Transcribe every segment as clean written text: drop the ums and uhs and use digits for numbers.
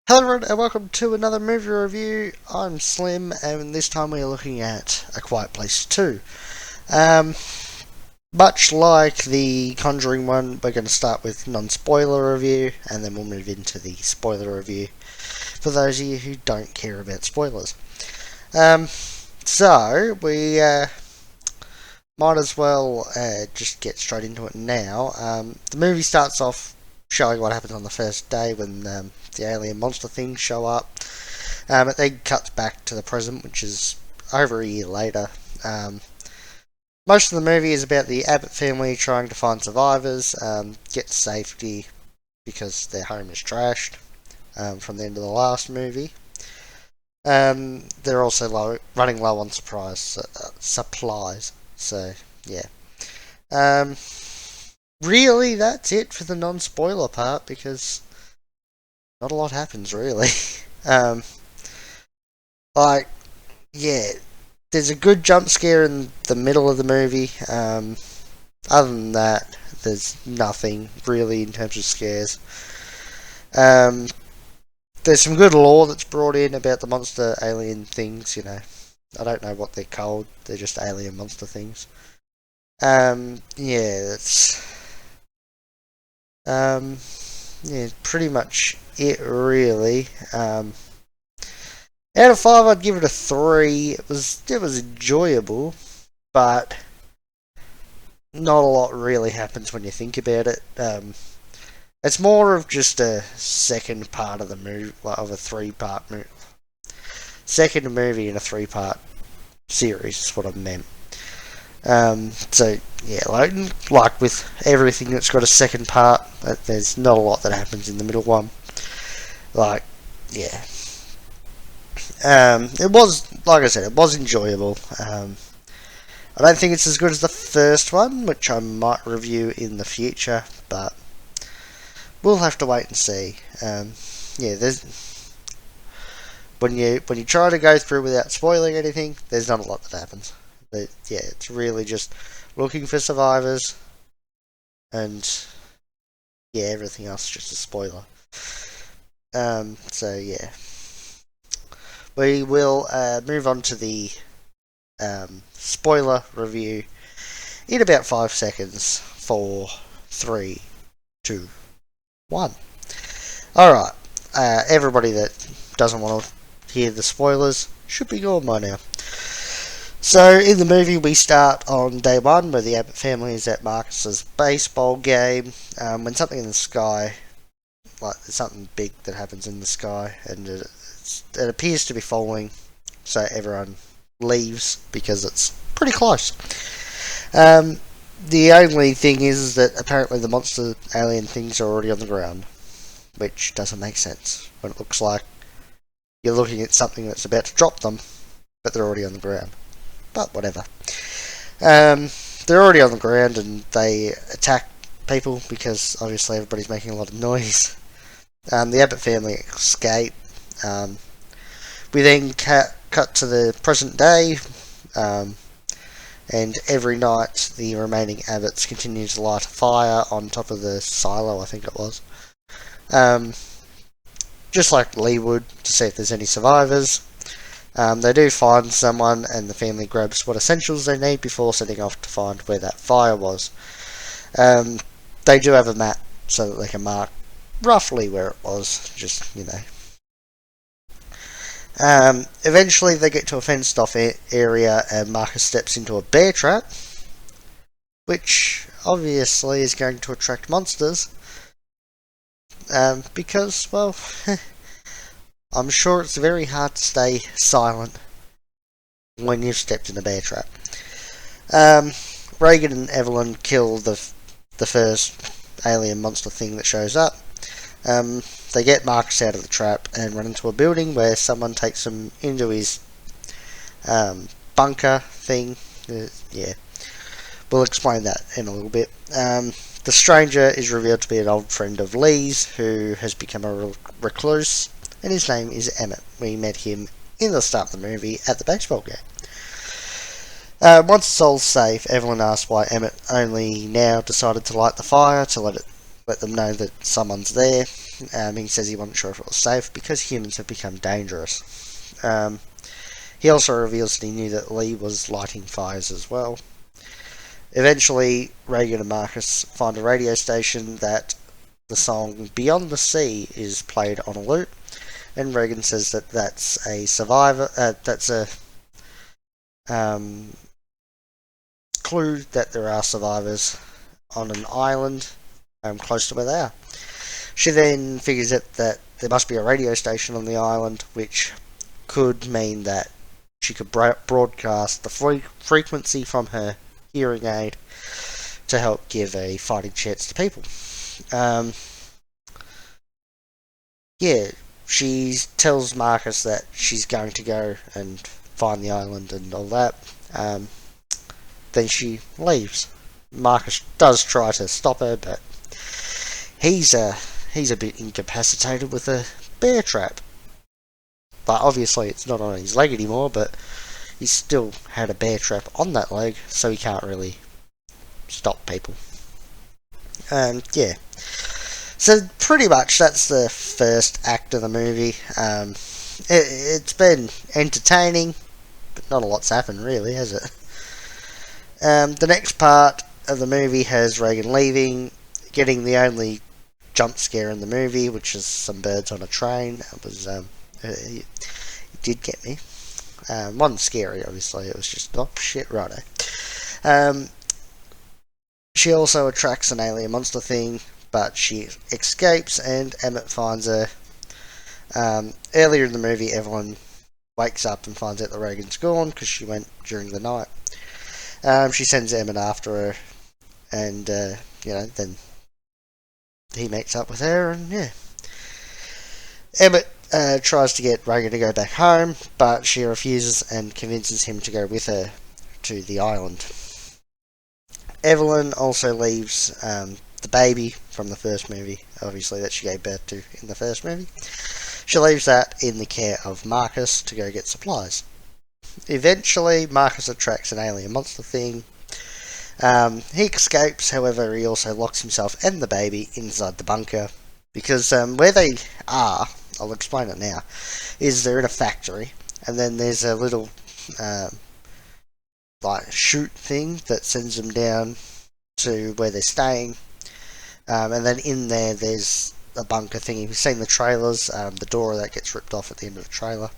Hello everyone and welcome to another movie review. I'm Slim and this time we're looking at A Quiet Place 2. Um, Much like the Conjuring one, we're going to start with non-spoiler review and then we'll move into the spoiler review for those of you who don't care about spoilers. So we might as well just get straight into it now. The movie starts off showing what happens on the first day when the alien monster things show up. It then cuts back to the present, which is over a year later. Most of the movie is about the Abbott family trying to find survivors, get to safety because their home is trashed from the end of the last movie. They're also running low on supplies, so yeah. Really, that's it for the non-spoiler part because not a lot happens really. um, like, yeah, there's a good jump scare in the middle of the movie. Other than that, there's nothing really in terms of scares. There's some good lore that's brought in about the monster alien things. I don't know what they're called. They're just alien monster things. Yeah, that's yeah, pretty much it really. Out of 5, I'd give it a 3. It was enjoyable, but not a lot really happens when you think about it. It's more of just a second part of the movie, of a 3-part movie. Second movie in a 3-part series is what I meant. So yeah, like with everything that's got a second part, there's not a lot that happens in the middle one. Like, yeah. It was, like I said, it was enjoyable. I don't think it's as good as the first one, which I might review in the future, but we'll have to wait and see. Yeah, there's when you try to go through without spoiling anything, there's not a lot that happens. But yeah, it's really just looking for survivors, and yeah, everything else is just a spoiler. So yeah, we will move on to the spoiler review in about 5 seconds. 4, 3, 2, 1. Alright, everybody that doesn't want to hear the spoilers should be gone by now. So, in the movie, we start on day 1 where the Abbott family is at Marcus's baseball game. When something in the sky, like there's something big that happens in the sky, and it appears to be falling, so everyone leaves because it's pretty close. The only thing is that apparently the monster alien things are already on the ground, which doesn't make sense when it looks like you're looking at something that's about to drop them, but they're already on the ground. But whatever. They're already on the ground and they attack people because obviously everybody's making a lot of noise. The Abbott family escape. We then cut to the present day, and every night the remaining Abbotts continue to light a fire on top of the silo, I think it was. Just like Lee would, to see if there's any survivors. They do find someone, and the family grabs what essentials they need before setting off to find where that fire was. They do have a map so that they can mark roughly where it was, just, eventually they get to a fenced off area and Marcus steps into a bear trap, which obviously is going to attract monsters. Because, well, I'm sure it's very hard to stay silent when you've stepped in a bear trap. Reagan and Evelyn kill the first alien monster thing that shows up. They get Marcus out of the trap and run into a building where someone takes them into his bunker thing. Yeah, we'll explain that in a little bit. The stranger is revealed to be an old friend of Lee's who has become a recluse, and his name is Emmett. We met him in the start of the movie at the baseball game. Once it's all safe, Evelyn asks why Emmett only now decided to light the fire to let them know that someone's there. He says he wasn't sure if it was safe because humans have become dangerous. He also reveals that he knew that Lee was lighting fires as well. Eventually, Regan and Marcus find a radio station that the song Beyond the Sea is played on a loop, and Regan says that that's a survivor, that's a clue that there are survivors on an island close to where they are. She then figures out that there must be a radio station on the island, which could mean that she could broadcast the frequency from her hearing aid to help give a fighting chance to people. She tells Marcus that she's going to go and find the island and all that. Then she leaves. Marcus does try to stop her, but he's a bit incapacitated with a bear trap. But obviously it's not on his leg anymore, but he's still had a bear trap on that leg, so he can't really stop people. So pretty much that's the first act of the movie. It's been entertaining, but not a lot's happened really, has it? The next part of the movie has Regan leaving, getting the only jump scare in the movie, which is some birds on a train. It was it did get me. Wasn't scary, obviously. It was just, oh shit, righto. She also attracts an alien monster thing, but she escapes and Emmett finds her. Earlier in the movie, Evelyn wakes up and finds out that Regan's gone because she went during the night. She sends Emmett after her, and then he meets up with her, and yeah. Emmett tries to get Regan to go back home, but she refuses and convinces him to go with her to the island. Evelyn also leaves the baby from the first movie, obviously, that she gave birth to in the first movie. She leaves that in the care of Marcus to go get supplies. Eventually, Marcus attracts an alien monster thing. He escapes, however, he also locks himself and the baby inside the bunker. Because where they are, I'll explain it now, is they're in a factory, and then there's a little chute thing that sends them down to where they're staying. And then in there's a bunker thing. You've seen the trailers, the door that gets ripped off at the end of the trailer.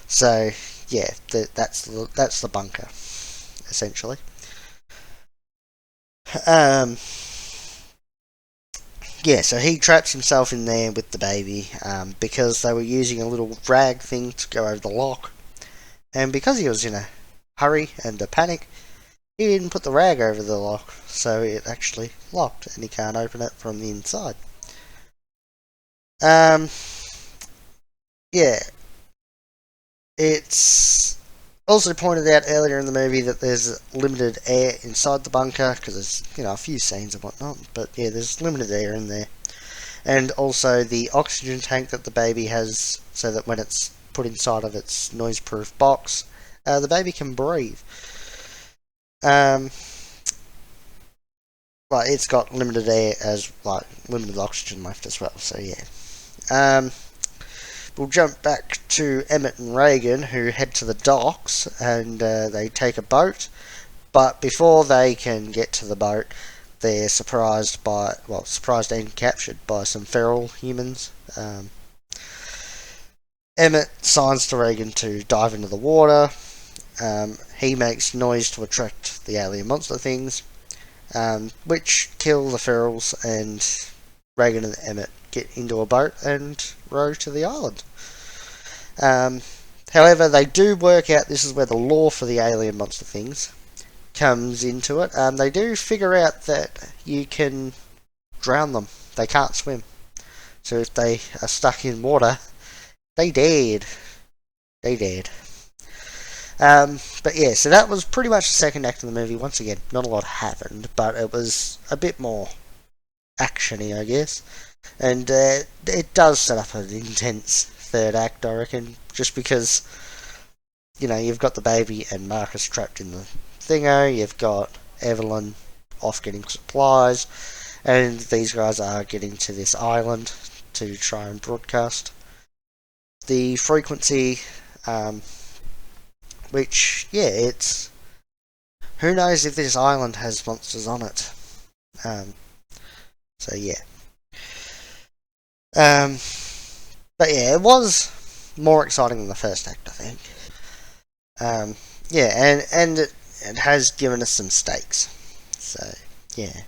So yeah, that's the bunker, essentially. So he traps himself in there with the baby because they were using a little rag thing to go over the lock, and because he was in a hurry and a panic, he didn't put the rag over the lock, so it actually locked, and he can't open it from the inside. It's also pointed out earlier in the movie that there's limited air inside the bunker, because there's, a few scenes and whatnot, but yeah, there's limited air in there. And also the oxygen tank that the baby has, so that when it's put inside of its noise-proof box, the baby can breathe. It's got limited air as, limited oxygen left as well, so yeah. We'll jump back to Emmett and Regan, who head to the docks, and they take a boat. But before they can get to the boat, they're surprised and captured by some feral humans. Emmett signs to Regan to dive into the water. He makes noise to attract the alien monster things, which kill the ferals, and Regan and Emmett get into a boat and row to the island. However, they do work out, this is where the lore for the alien monster things comes into it. They do figure out that you can drown them. They can't swim. So if they are stuck in water, they dead. But yeah, so that was pretty much the second act of the movie. Once again, not a lot happened, but it was a bit more actiony, I guess. And it does set up an intense third act, I reckon, just because, you've got the baby and Marcus trapped in the thingo, you've got Evelyn off getting supplies, and these guys are getting to this island to try and broadcast the frequency, which, yeah, it's... Who knows if this island has monsters on it. So, yeah. But, yeah, it was more exciting than the first act, I think. Yeah, and it has given us some stakes. So, yeah.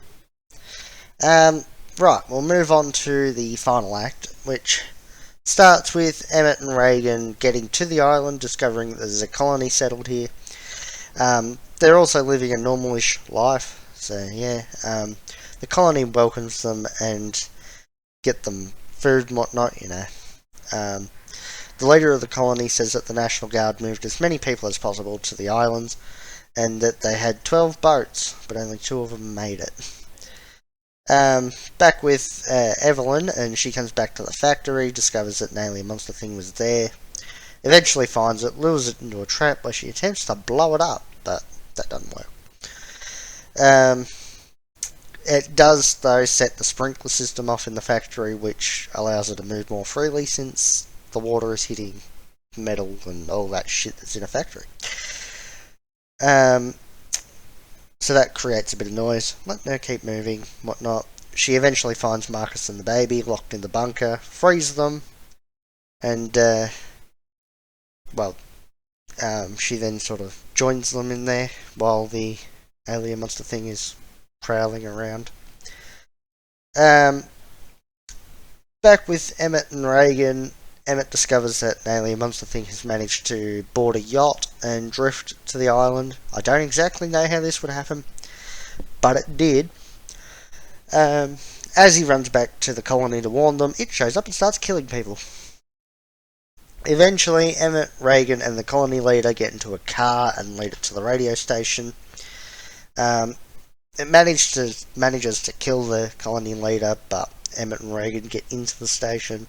Right, we'll move on to the final act, which starts with Emmett and Reagan getting to the island, discovering that there's a colony settled here. They're also living a normalish life, so yeah. The colony welcomes them and get them food and whatnot, you know. The leader of the colony says that the National Guard moved as many people as possible to the islands, and that they had 12 boats, but only 2 of them made it. Back with Evelyn, and she comes back to the factory, discovers that an alien monster thing was there, eventually finds it, lures it into a trap where she attempts to blow it up, but that doesn't work. It does, though, set the sprinkler system off in the factory, which allows her to move more freely since the water is hitting metal and all that shit that's in a factory. So that creates a bit of noise, letting her keep moving, whatnot. She eventually finds Marcus and the baby locked in the bunker, frees them, and, she then sort of joins them in there while the alien monster thing is prowling around. Back with Emmett and Reagan, Emmett discovers that an alien monster thing has managed to board a yacht and drift to the island. I don't exactly know how this would happen, but it did. As he runs back to the colony to warn them, it shows up and starts killing people. Eventually, Emmett, Reagan, and the colony leader get into a car and lead it to the radio station. It manages to kill the colony leader, but Emmett and Reagan get into the station.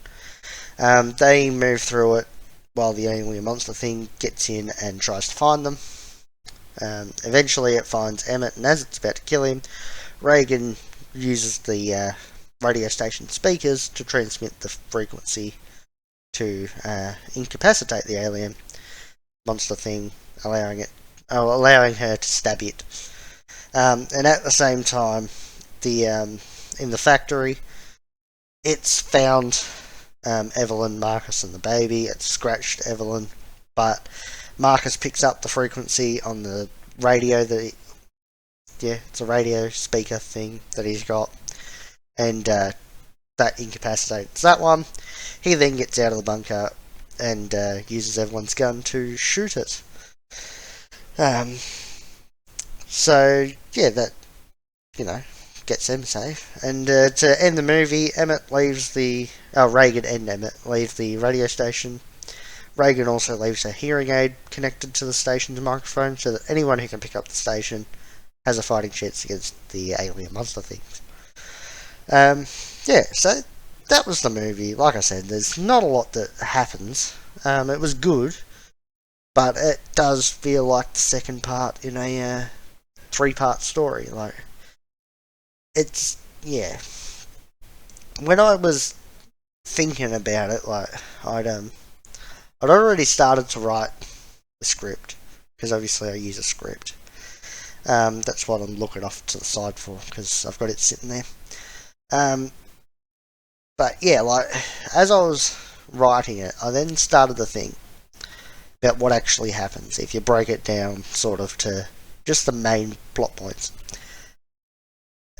They move through it while the alien monster thing gets in and tries to find them. Eventually it finds Emmett, and as it's about to kill him, Reagan uses the radio station speakers to transmit the frequency to incapacitate the alien monster thing, allowing her to stab it. And at the same time, in the factory, it's found Evelyn, Marcus, and the baby. It's scratched Evelyn, but Marcus picks up the frequency on the radio it's a radio speaker thing that he's got, and that incapacitates that one. He then gets out of the bunker and uses Evelyn's gun to shoot it. So yeah, that gets them safe. And to end the movie, Reagan and Emmett leave the radio station. Reagan also leaves a hearing aid connected to the station's microphone, so that anyone who can pick up the station has a fighting chance against the alien monster things. So that was the movie. Like I said, there's not a lot that happens. It was good, but it does feel like the second part in a 3-part story. Like, it's, yeah. When I was thinking about it, like, I'd already started to write the script, because obviously I use a script. That's what I'm looking off to the side for, because I've got it sitting there. But yeah, like, as I was writing it, I then started to think about what actually happens if you break it down sort of to just the main plot points.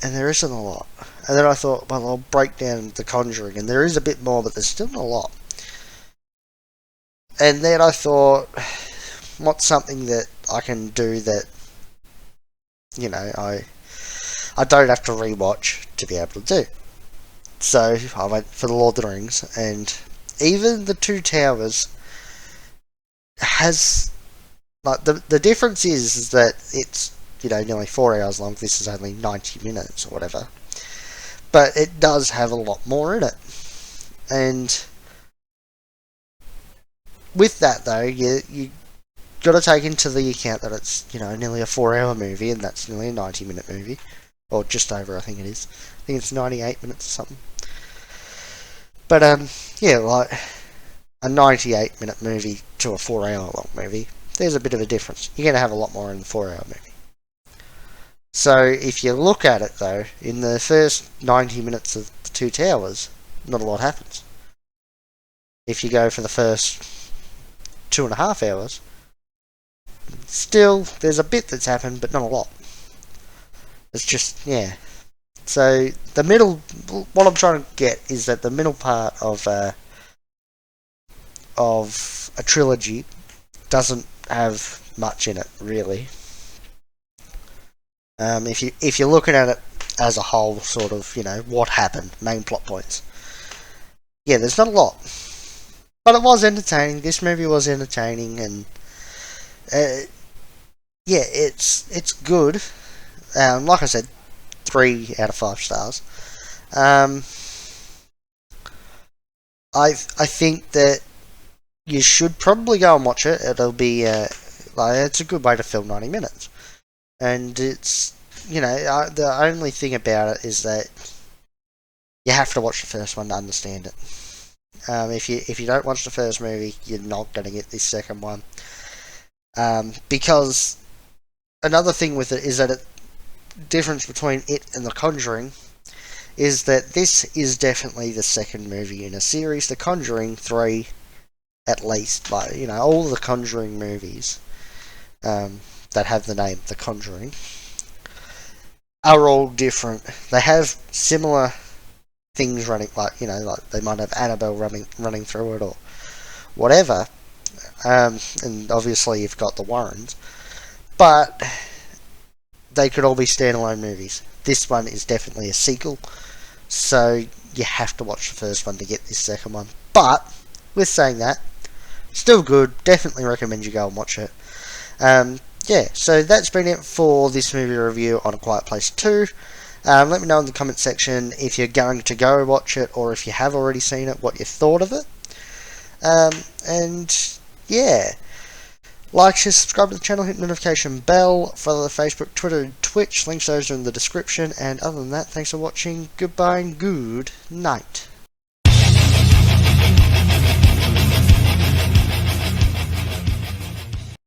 And there isn't a lot. And then I thought, well, I'll break down The Conjuring, and there is a bit more, but there's still not a lot. And then I thought, what's something that I can do that, I don't have to rewatch to be able to do. So I went for The Lord of the Rings, and even The Two Towers has, like, the difference is that it's, nearly 4 hours long. This is only 90 minutes or whatever. But it does have a lot more in it. And with that, though, you got to take into the account that it's, nearly a 4-hour movie, and that's nearly a 90-minute movie. Or just over, I think it is. I think it's 98 minutes or something. But yeah, like a 98-minute movie to a 4-hour long movie, there's a bit of a difference. You're going to have a lot more in the 4-hour movie. So if you look at it though, in the first 90 minutes of the Two Towers, not a lot happens. If you go for the first 2.5 hours, still there's a bit that's happened, but not a lot. It's just, yeah. So the middle, what I'm trying to get is that the middle part of a trilogy doesn't have much in it, really. If you're looking at it as a whole, sort of, you know, what happened, main plot points. Yeah, there's not a lot, but it was entertaining. This movie was entertaining, and yeah, it's good. Like I said, 3 out of 5 stars. I think that you should probably go and watch it. It'll be like, it's a good way to fill 90 minutes. And it's, you know, the only thing about it is that you have to watch the first one to understand it. If you don't watch the first movie, you're not going to get this second one. Because another thing with it is that the difference between it and The Conjuring is that this is definitely the second movie in a series. The Conjuring 3, at least, like, you know, all the Conjuring movies that have the name The Conjuring are all different. They have similar things running, like, you know, like they might have Annabelle running through it or whatever. And obviously you've got the Warrens, but they could all be standalone movies. This one is definitely a sequel, so you have to watch the first one to get this second one. But with saying that, still good. Definitely recommend you go and watch it. Yeah, so that's been it for this movie review on A Quiet Place 2. Let me know in the comment section if you're going to go watch it, or if you have already seen it, what you thought of it. And yeah, like, share, subscribe to the channel, hit the notification bell, follow the Facebook, Twitter, and Twitch. Links to those are in the description. And other than that, thanks for watching. Goodbye and good night.